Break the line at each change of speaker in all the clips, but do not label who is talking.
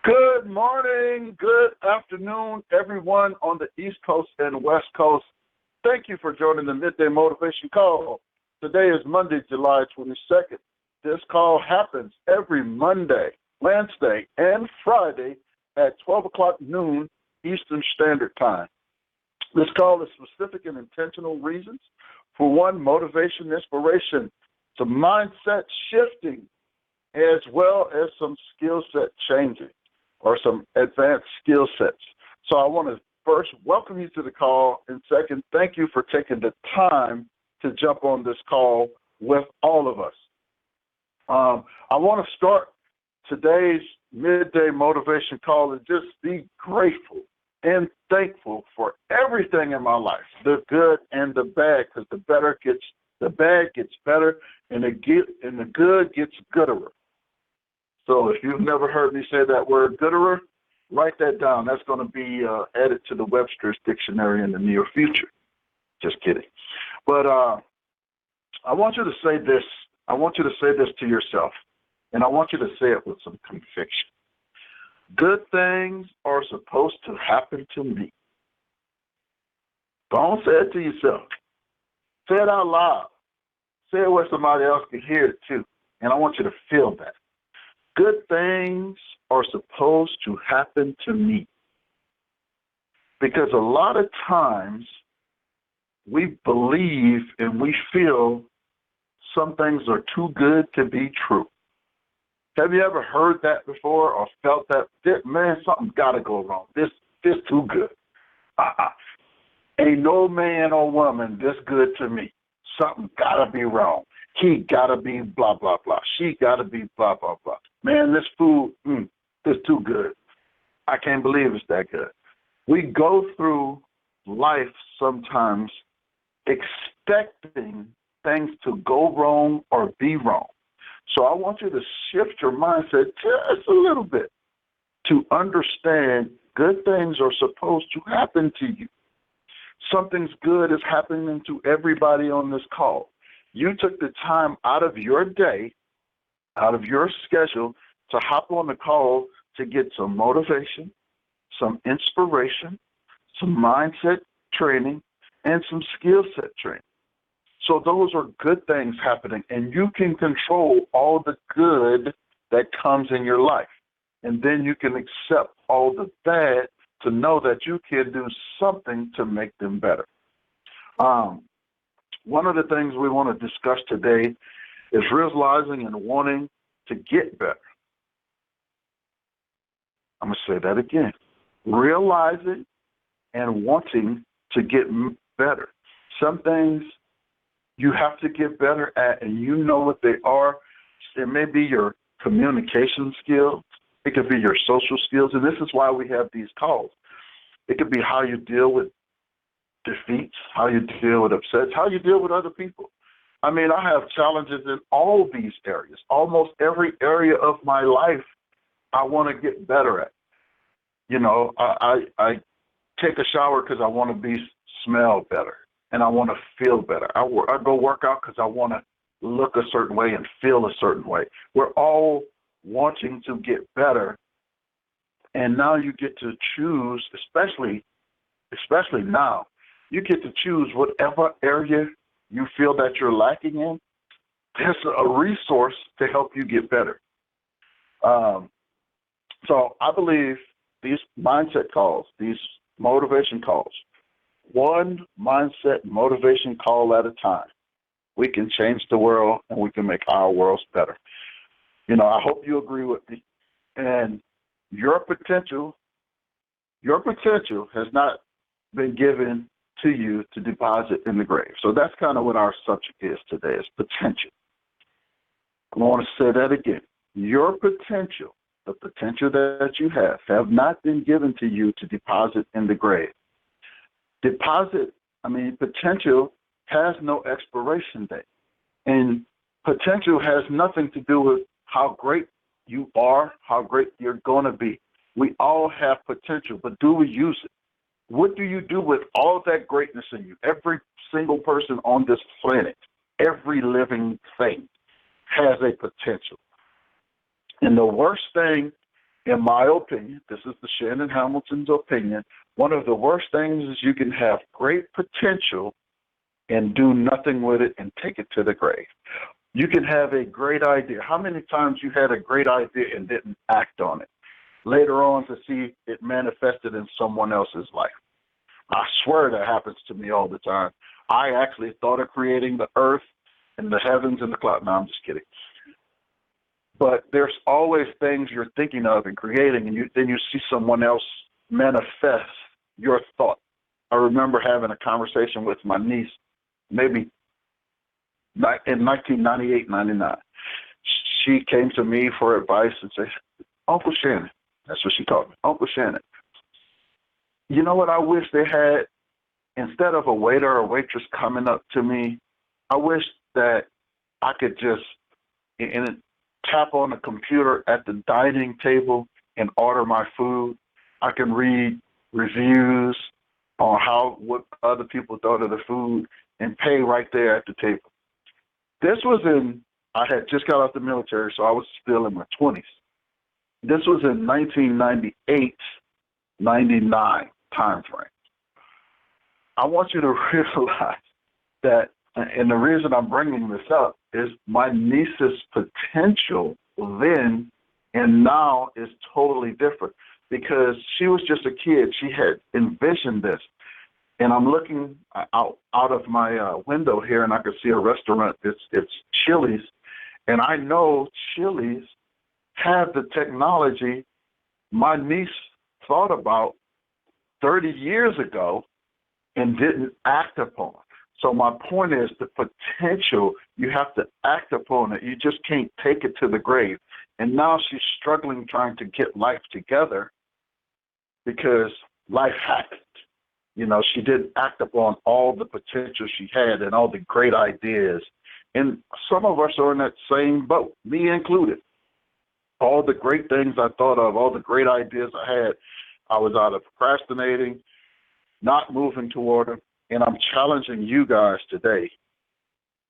Good morning, good afternoon, everyone on the East Coast and West Coast. Thank you for joining the Midday Motivation Call. Today is Monday, July 22nd. This call happens every Monday, Wednesday, and Friday at 12 o'clock noon Eastern Standard Time. This call is specific and intentional reasons. For one, motivation, inspiration, some mindset shifting, as well as some skill set changing or some advanced skill sets. So I want to first welcome you to the call, and second, thank you for taking the time to jump on this call with all of us. I want to start today's midday motivation call and just be grateful and thankful for everything in my life, the good and the bad, because the bad gets better, and the good gets gooder. So if you've never heard me say that word gooder, write that down. That's going to be added to the Webster's Dictionary in the near future. Just kidding. But I want you to say this. I want you to say this to yourself, and I want you to say it with some conviction. Good things are supposed to happen to me. Don't say it to yourself. Say it out loud. Say it where somebody else can hear it too. And I want you to feel that. Good things are supposed to happen to me. Because a lot of times we believe and we feel some things are too good to be true. Have you ever heard that before or felt that? Man, something's got to go wrong. This too good. Ain't no man or woman this good to me. Something got to be wrong. He got to be blah, blah, blah. She got to be blah, blah, blah. Man, this food, this too good. I can't believe it's that good. We go through life sometimes expecting things to go wrong or be wrong. So I want you to shift your mindset just a little bit to understand good things are supposed to happen to you. Something's good is happening to everybody on this call. You took the time out of your day, out of your schedule, to hop on the call to get some motivation, some inspiration, some mindset training, and some skill set training. So those are good things happening, and you can control all the good that comes in your life. And then you can accept all the bad to know that you can do something to make them better. One of the things we want to discuss today is realizing and wanting to get better. I'm going to say that again. Realizing and wanting to get better. Some things you have to get better at, and you know what they are. It may be your communication skills. It could be your social skills, and this is why we have these calls. It could be how you deal with defeats, how you deal with upsets, how you deal with other people. I mean, I have challenges in all these areas. Almost every area of my life I want to get better at. You know, I take a shower because I want to smell better and I want to feel better. I go work out because I want to look a certain way and feel a certain way. We're all wanting to get better, and now you get to choose, especially now, you get to choose whatever area you feel that you're lacking in. There's a resource to help you get better. So I believe these mindset calls, these motivation calls, one mindset motivation call at a time, we can change the world and we can make our worlds better. You know, I hope you agree with me. And your potential has not been given to you to deposit in the grave. So that's kind of what our subject is today, is potential. I want to say that again. Your potential, the potential that you have not been given to you to deposit in the grave. Potential has no expiration date. And potential has nothing to do with how great you are, how great you're going to be. We all have potential, but do we use it? What do you do with all that greatness in you? Every single person on this planet, every living thing has a potential. And the worst thing In my opinion, this is the Shannon Hamilton's opinion, one of the worst things is you can have great potential and do nothing with it and take it to the grave. You can have a great idea. How many times you had a great idea and didn't act on it? Later on to see it manifested in someone else's life. I swear that happens to me all the time. I actually thought of creating the earth and the heavens and the cloud. No, I'm just kidding. But there's always things you're thinking of and creating, and then you see someone else manifest your thought. I remember having a conversation with my niece, maybe in 1998, 99. She came to me for advice and said, Uncle Shannon, that's what she called me, Uncle Shannon, you know what I wish they had? Instead of a waiter or waitress coming up to me, I wish that I could just tap on the computer at the dining table and order my food. I can read reviews on what other people thought of the food and pay right there at the table. This was I had just got out the military, so I was still in my 20s. This was in 1998, 99 time frame. I want you to realize that, and the reason I'm bringing this up is my niece's potential then and now is totally different because she was just a kid. She had envisioned this. And I'm looking out of my window here, and I can see a restaurant. It's Chili's. And I know Chili's have the technology my niece thought about 30 years ago and didn't act upon. So my point is the potential, you have to act upon it. You just can't take it to the grave. And now she's struggling trying to get life together because life happened. You know, she didn't act upon all the potential she had and all the great ideas. And some of us are in that same boat, me included. All the great things I thought of, all the great ideas I had, I was either procrastinating, not moving toward them. And I'm challenging you guys today.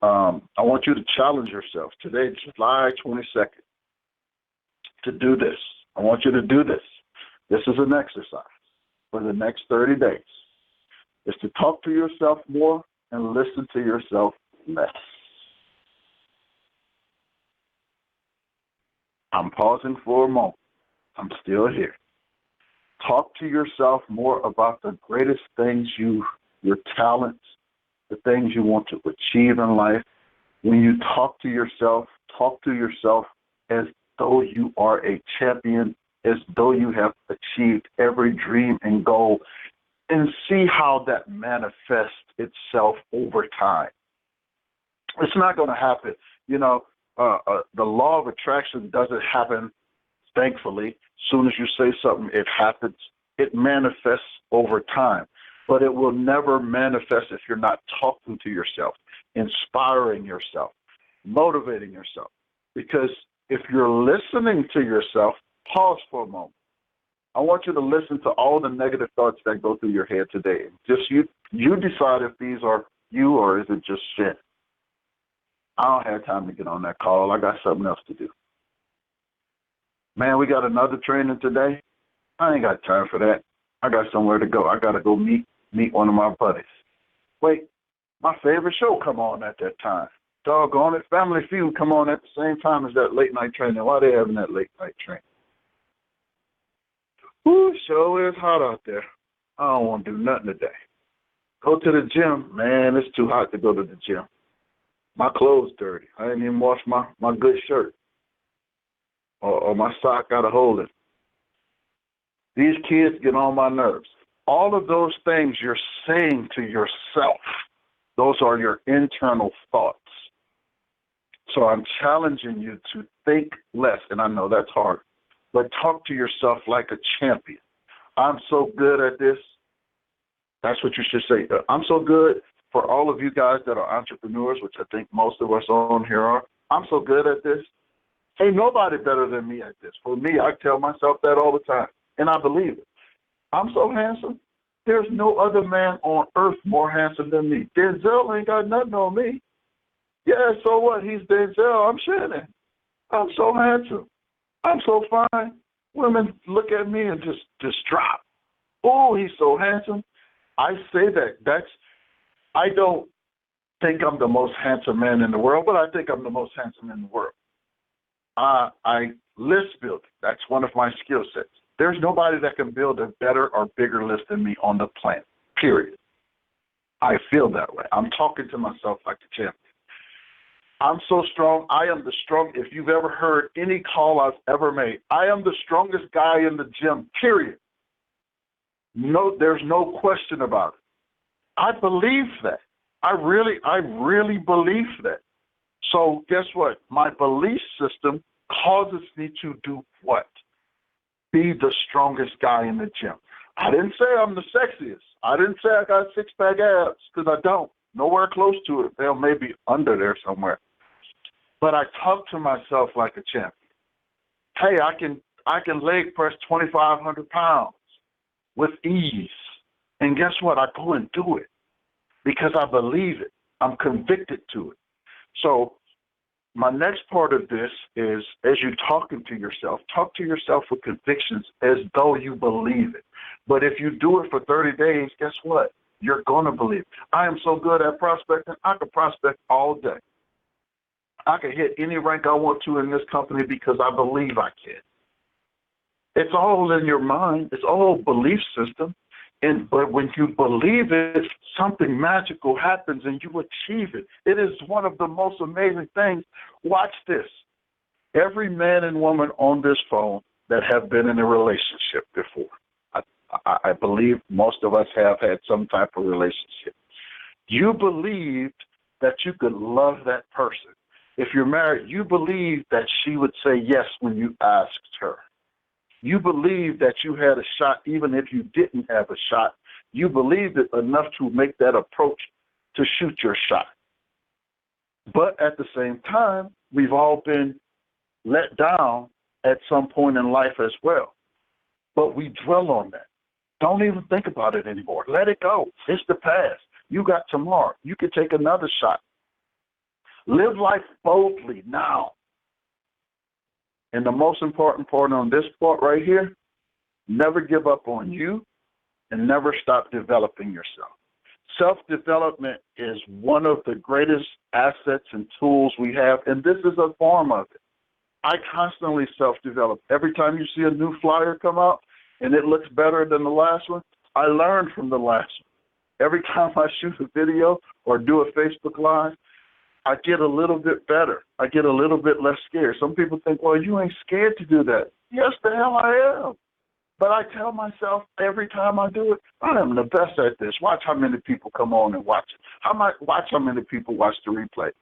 I want you to challenge yourself today, July 22nd, to do this. I want you to do this. This is an exercise for the next 30 days. Is to talk to yourself more and listen to yourself less. I'm pausing for a moment. I'm still here. Talk to yourself more about the greatest things your talents, the things you want to achieve in life. When you talk to yourself as though you are a champion, as though you have achieved every dream and goal, and see how that manifests itself over time. It's not going to happen. You know, the law of attraction doesn't happen, thankfully. As soon as you say something, it happens. It manifests over time. But it will never manifest if you're not talking to yourself, inspiring yourself, motivating yourself. Because if you're listening to yourself, pause for a moment. I want you to listen to all the negative thoughts that go through your head today. Just you decide if these are you or is it just shit. I don't have time to get on that call. I got something else to do. Man, we got another training today. I ain't got time for that. I got somewhere to go. I got to go meet one of my buddies. Wait, my favorite show come on at that time. Doggone it. Family Feud come on at the same time as that late night training. Why they having that late night training? Woo, sure is hot out there. I don't want to do nothing today. Go to the gym. Man, it's too hot to go to the gym. My clothes dirty. I didn't even wash my good shirt. Or my sock got a hole in it. These kids get on my nerves. All of those things you're saying to yourself, those are your internal thoughts. So I'm challenging you to think less, and I know that's hard, but talk to yourself like a champion. I'm so good at this. That's what you should say. I'm so good. For all of you guys that are entrepreneurs, which I think most of us on here are, I'm so good at this. Ain't nobody better than me at this. For me, I tell myself that all the time, and I believe it. I'm so handsome. There's no other man on earth more handsome than me. Denzel ain't got nothing on me. Yeah, so what? He's Denzel. I'm Shannon. I'm so handsome. I'm so fine. Women look at me and just drop. Oh, he's so handsome. I say I don't think I'm the most handsome man in the world, but I think I'm the most handsome in the world. I list build. That's one of my skill sets. There's nobody that can build a better or bigger list than me on the planet, period. I feel that way. I'm talking to myself like a champion. I'm so strong. I am the strong. If you've ever heard any call I've ever made, I am the strongest guy in the gym, period. No, there's no question about it. I believe that. I really believe that. So guess what? My belief system causes me to do what? Be the strongest guy in the gym. I didn't say I'm the sexiest. I didn't say I got six-pack abs, because I don't. Nowhere close to it. They'll maybe under there somewhere. But I talk to myself like a champion. Hey, I can leg press 2,500 pounds with ease. And guess what? I go and do it because I believe it. I'm convicted to it. So my next part of this is, as you're talking to yourself, talk to yourself with convictions as though you believe it. But if you do it for 30 days, guess what? You're going to believe it. I am so good at prospecting, I could prospect all day. I can hit any rank I want to in this company because I believe I can. It's all in your mind. It's all belief system. But when you believe it, something magical happens and you achieve it. It is one of the most amazing things. Watch this. Every man and woman on this phone that have been in a relationship before, I believe most of us have had some type of relationship. You believed that you could love that person. If you're married, you believed that she would say yes when you asked her. You believed that you had a shot even if you didn't have a shot. You believed it enough to make that approach to shoot your shot. But at the same time, we've all been let down at some point in life as well. But we dwell on that. Don't even think about it anymore. Let it go. It's the past. You got tomorrow. You can take another shot. Live life boldly now. And the most important part on this part right here, never give up on you and never stop developing yourself. Self-development is one of the greatest assets and tools we have, and this is a form of it. I constantly self-develop. Every time you see a new flyer come out and it looks better than the last one, I learned from the last one. Every time I shoot a video or do a Facebook Live, I get a little bit better. I get a little bit less scared. Some people think, well, you ain't scared to do that. Yes, the hell I am. But I tell myself every time I do it, I am the best at this. Watch how many people come on and watch it. Watch how many people watch the replay.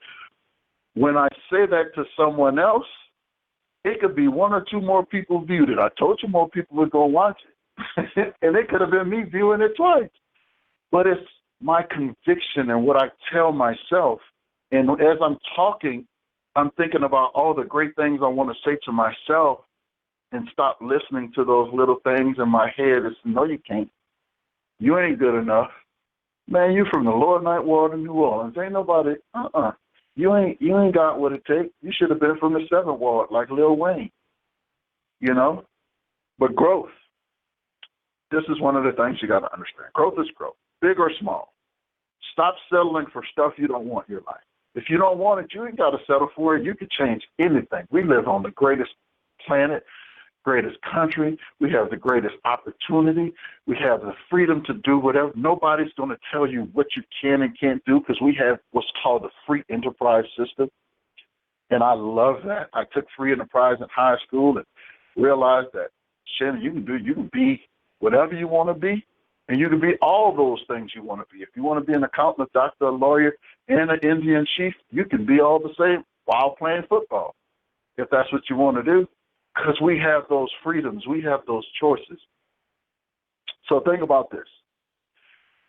When I say that to someone else, it could be one or two more people viewed it. I told you more people were going to watch it. And it could have been me viewing it twice. But it's my conviction and what I tell myself. And as I'm talking, I'm thinking about all the great things I want to say to myself and stop listening to those little things in my head that say, no, you can't. You ain't good enough. Man, you from the Lower Ninth Ward in New Orleans. Ain't nobody, You ain't got what it takes. You should have been from the 7th Ward like Lil Wayne, you know? But growth, this is one of the things you got to understand. Growth is growth, big or small. Stop settling for stuff you don't want in your life. If you don't want it, you ain't got to settle for it. You can change anything. We live on the greatest planet, greatest country. We have the greatest opportunity. We have the freedom to do whatever. Nobody's going to tell you what you can and can't do because we have what's called the free enterprise system. And I love that. I took free enterprise in high school and realized that, Shannon, you can be whatever you want to be. And you can be all those things you want to be. If you want to be an accountant, a doctor, a lawyer, and an Indian chief, you can be all the same while playing football, if that's what you want to do, because we have those freedoms. We have those choices. So think about this,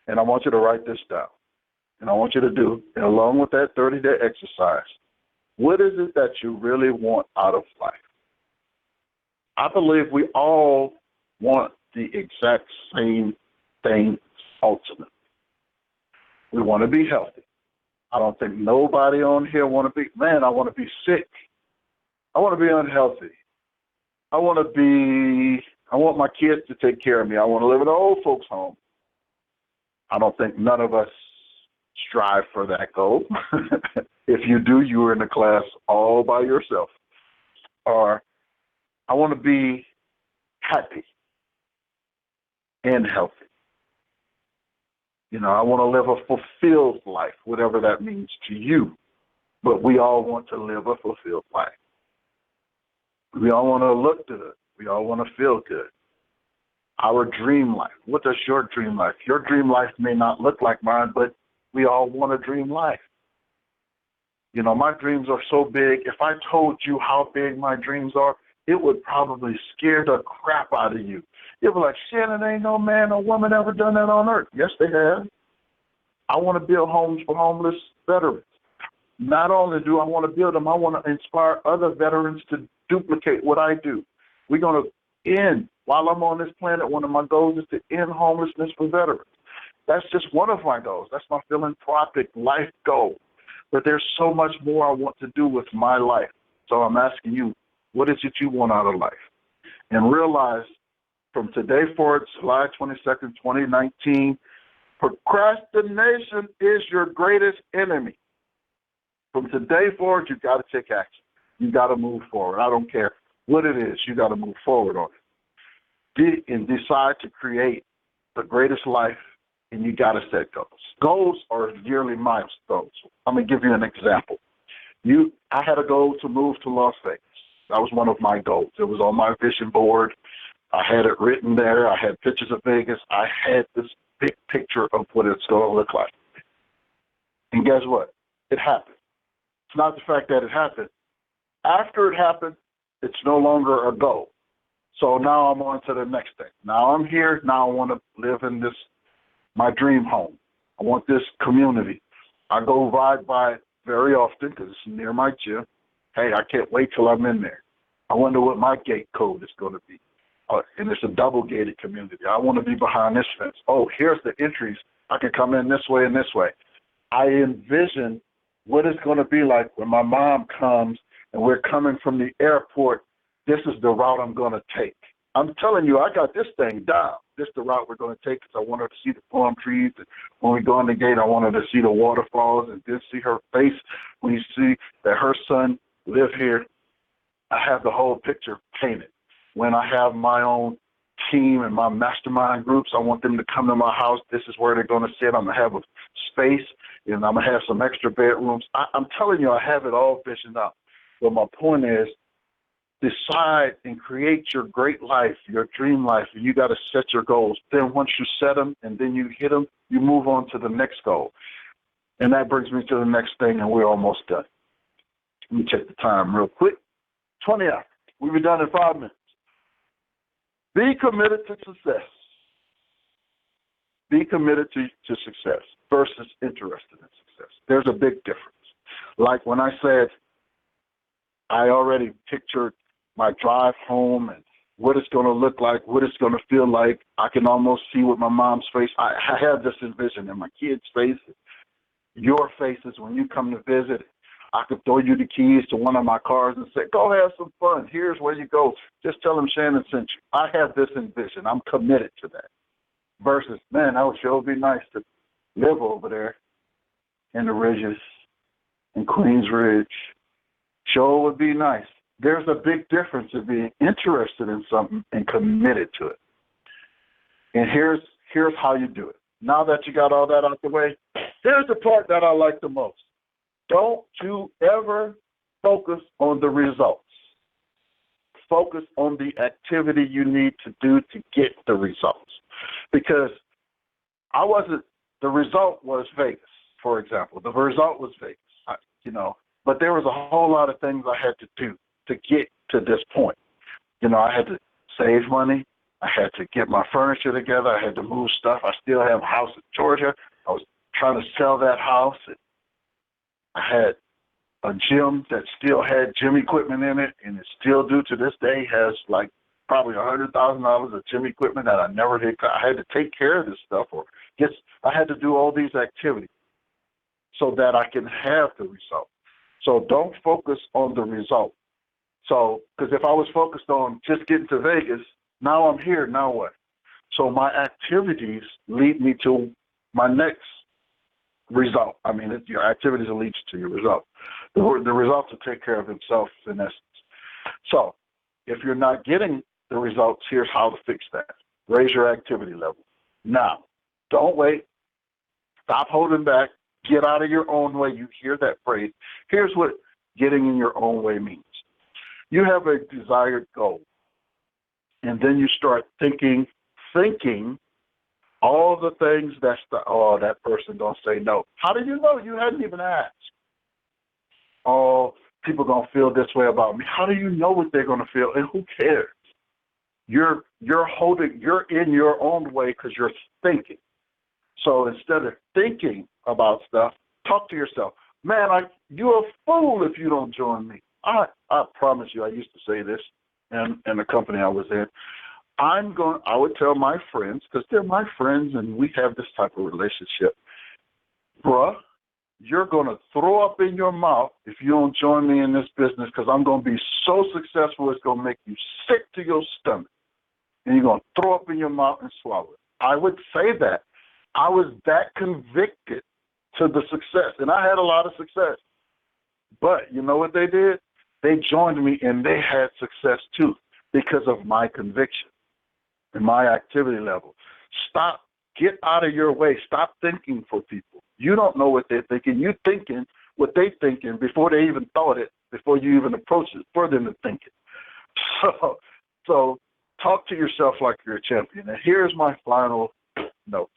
and I want you to write this down, and I want you to do, and along with that 30-day exercise, what is it that you really want out of life? I believe we all want the exact same thing ultimately. We want to be healthy. I don't think nobody on here want to be, man, I want to be sick. I want to be unhealthy. I want my kids to take care of me. I want to live in an old folks' home. I don't think none of us strive for that goal. If you do, you are in the class all by yourself. Or I want to be happy and healthy. I want to live a fulfilled life, whatever that means to you. But we all want to live a fulfilled life. We all want to look good. We all want to feel good. Our dream life. What does your dream life? Your dream life may not look like mine, but we all want a dream life. My dreams are so big. If I told you how big my dreams are, it would probably scare the crap out of you. You'd be like, Shannon, ain't no man or woman ever done that on earth. Yes, they have. I want to build homes for homeless veterans. Not only do I want to build them, I want to inspire other veterans to duplicate what I do. We're going to end, while I'm on this planet, one of my goals is to end homelessness for veterans. That's just one of my goals. That's my philanthropic life goal. But there's so much more I want to do with my life. So I'm asking you, what is it you want out of life? And realize from today forward, July 22nd, 2019, procrastination is your greatest enemy. From today forward, you've got to take action. You got to move forward. I don't care what it is. You got to move forward on it. And decide to create the greatest life, and you got to set goals. Goals are yearly milestones. I'm going to give you an example. I had a goal to move to Las Vegas. That was one of my goals. It was on my vision board. I had it written there. I had pictures of Vegas. I had this big picture of what it's going to look like. And guess what? It happened. It's not the fact that it happened. After it happened, it's no longer a goal. So now I'm on to the next thing. Now I'm here. Now I want to live in my dream home. I want this community. I go ride by it very often because it's near my gym. Hey, I can't wait till I'm in there. I wonder what my gate code is going to be. And it's a double-gated community. I want to be behind this fence. Oh, here's the entries. I can come in this way and this way. I envision what it's going to be like when my mom comes and we're coming from the airport. This is the route I'm going to take. I'm telling you, I got this thing down. This is the route we're going to take because I want her to see the palm trees. And when we go in the gate, I want her to see the waterfalls and then see her face when you see that her son live here. I have the whole picture painted. When I have my own team and my mastermind groups, I want them to come to my house. This is where they're going to sit. I'm going to have a space, and I'm going to have some extra bedrooms. I'm telling you, I have it all visioned out. But my point is, decide and create your great life, your dream life, and you got to set your goals. Then once you set them and then you hit them, you move on to the next goal. And that brings me to the next thing, and we're almost done. Let me check the time real quick. 20 hours. We'll be done in 5 minutes. Be committed to success. Be committed to success versus interested in success. There's a big difference. Like when I said I already pictured my drive home and what it's going to look like, what it's going to feel like. I can almost see with my mom's face. I have this envision in my kids' faces, your faces when you come to visit. I could throw you the keys to one of my cars and say, go have some fun. Here's where you go. Just tell them Shannon sent you. I have this envision. I'm committed to that. Versus, man, that would sure be nice to live over there in the Ridges, in Queensridge. Sure would be nice. There's a big difference in being interested in something and committed to it. And here's how you do it. Now that you got all that out the way, here's the part that I like the most. Don't you ever focus on the results. Focus on the activity you need to do to get the results. Because the result was Vegas, for example. The result was Vegas, but there was a whole lot of things I had to do to get to this point. I had to save money. I had to get my furniture together. I had to move stuff. I still have a house in Georgia. I was trying to sell that house. I had a gym that still had gym equipment in it, and it still do to this day has like probably $100,000 of gym equipment that I never did. I had to take care of this stuff, I had to do all these activities so that I can have the result. So don't focus on the result. So, because if I was focused on just getting to Vegas, now I'm here, now what? So my activities lead me to my next result. I mean, your activities will lead you to your result. The results will take care of themselves in essence. So if you're not getting the results, here's how to fix that. Raise your activity level. Now, don't wait. Stop holding back. Get out of your own way. You hear that phrase. Here's what getting in your own way means. You have a desired goal, and then you start thinking all the things that person gonna say no. How do you know? You hadn't even asked. Oh, people gonna feel this way about me. How do you know what they're gonna feel? And who cares? You're in your own way because you're thinking. So instead of thinking about stuff, talk to yourself. Man, you're a fool if you don't join me. I promise you, I used to say this in the company I was in. I would tell my friends, because they're my friends and we have this type of relationship. Bruh, you're going to throw up in your mouth if you don't join me in this business because I'm going to be so successful it's going to make you sick to your stomach. And you're going to throw up in your mouth and swallow it. I would say that. I was that convicted to the success, and I had a lot of success. But you know what they did? They joined me, and they had success too because of my conviction and my activity level. Get out of your way. Stop thinking for people. You don't know what they're thinking. You're thinking what they're thinking before they even thought it, before you even approach it, for them to think it. So talk to yourself like you're a champion. And here's my final notes.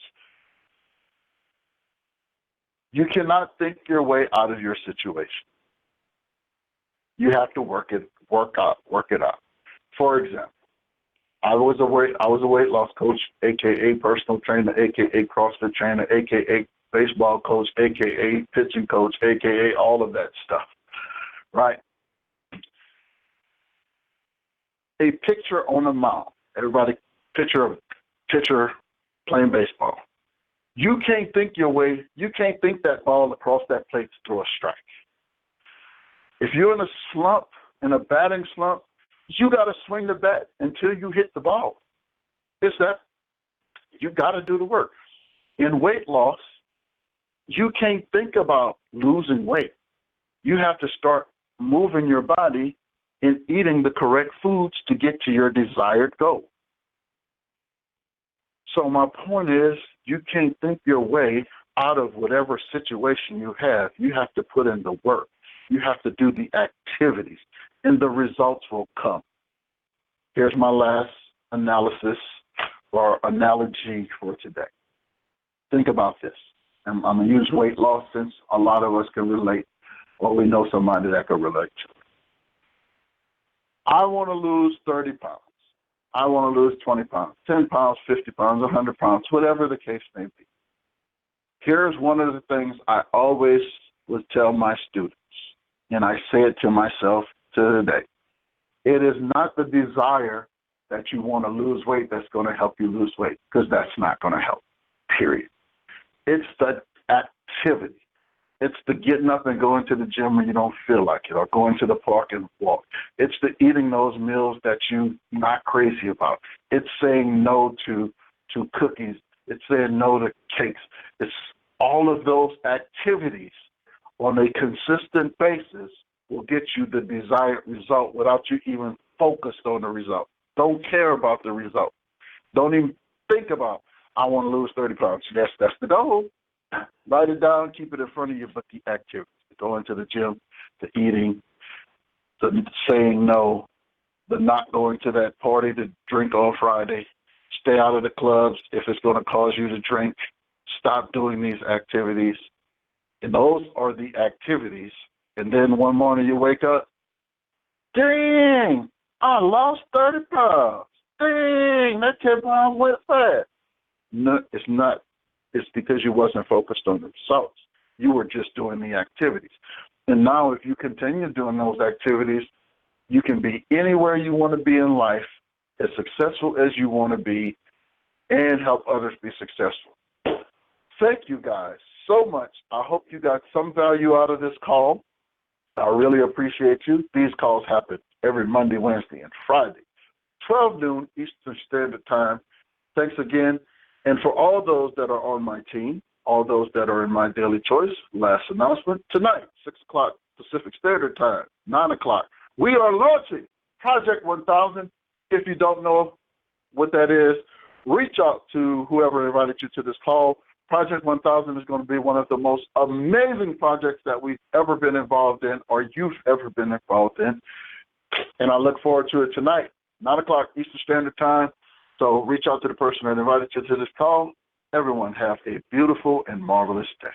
You cannot think your way out of your situation. You have to work it out. For example, I was a weight loss coach, aka personal trainer, aka CrossFit trainer, aka baseball coach, aka pitching coach, aka all of that stuff. Right? A picture on a mound. Everybody picture playing baseball. You can't think that ball across that plate to throw a strike. If you're in a slump, in a batting slump, you got to swing the bat until you hit the ball. It's that you got to do the work. In weight loss, you can't think about losing weight. You have to start moving your body and eating the correct foods to get to your desired goal. So my point is, you can't think your way out of whatever situation you have. You have to put in the work. You have to do the activities, and the results will come. Here's my last analysis or analogy for today. Think about this. I'm going to use weight loss since a lot of us can relate, or we know somebody that can relate to it. I want to lose 30 pounds. I want to lose 20 pounds, 10 pounds, 50 pounds, 100 pounds, whatever the case may be. Here's one of the things I always would tell my students, and I say it to myself to today. It is not the desire that you want to lose weight that's going to help you lose weight, because that's not going to help, period. It's the activity. It's the getting up and going to the gym when you don't feel like it, or going to the park and walk. It's the eating those meals that you're not crazy about. It's saying no to cookies. It's saying no to cakes. It's all of those activities on a consistent basis will get you the desired result without you even focused on the result. Don't care about the result. Don't even think about, I want to lose 30 pounds. That's the goal. Write it down, keep it in front of you, but the activity, going to the gym, the eating, the saying no, the not going to that party to drink on Friday, stay out of the clubs if it's going to cause you to drink, stop doing these activities. And those are the activities. And then one morning you wake up, dang, I lost 30 pounds. Dang, that 10 pounds went fast. No, it's not. It's because you wasn't focused on the results. You were just doing the activities. And now if you continue doing those activities, you can be anywhere you want to be in life, as successful as you want to be, and help others be successful. Thank you guys so much. I hope you got some value out of this call. I really appreciate you. These calls happen every Monday, Wednesday, and Friday, 12 noon Eastern Standard Time. Thanks again. And for all those that are on my team, all those that are in my daily choice, last announcement, tonight, 6 o'clock Pacific Standard Time, 9 o'clock, we are launching Project 1000. If you don't know what that is, reach out to whoever invited you to this call. Project 1000 is going to be one of the most amazing projects that we've ever been involved in or you've ever been involved in. And I look forward to it tonight, 9 o'clock Eastern Standard Time. So reach out to the person that invited you to this call. Everyone have a beautiful and marvelous day.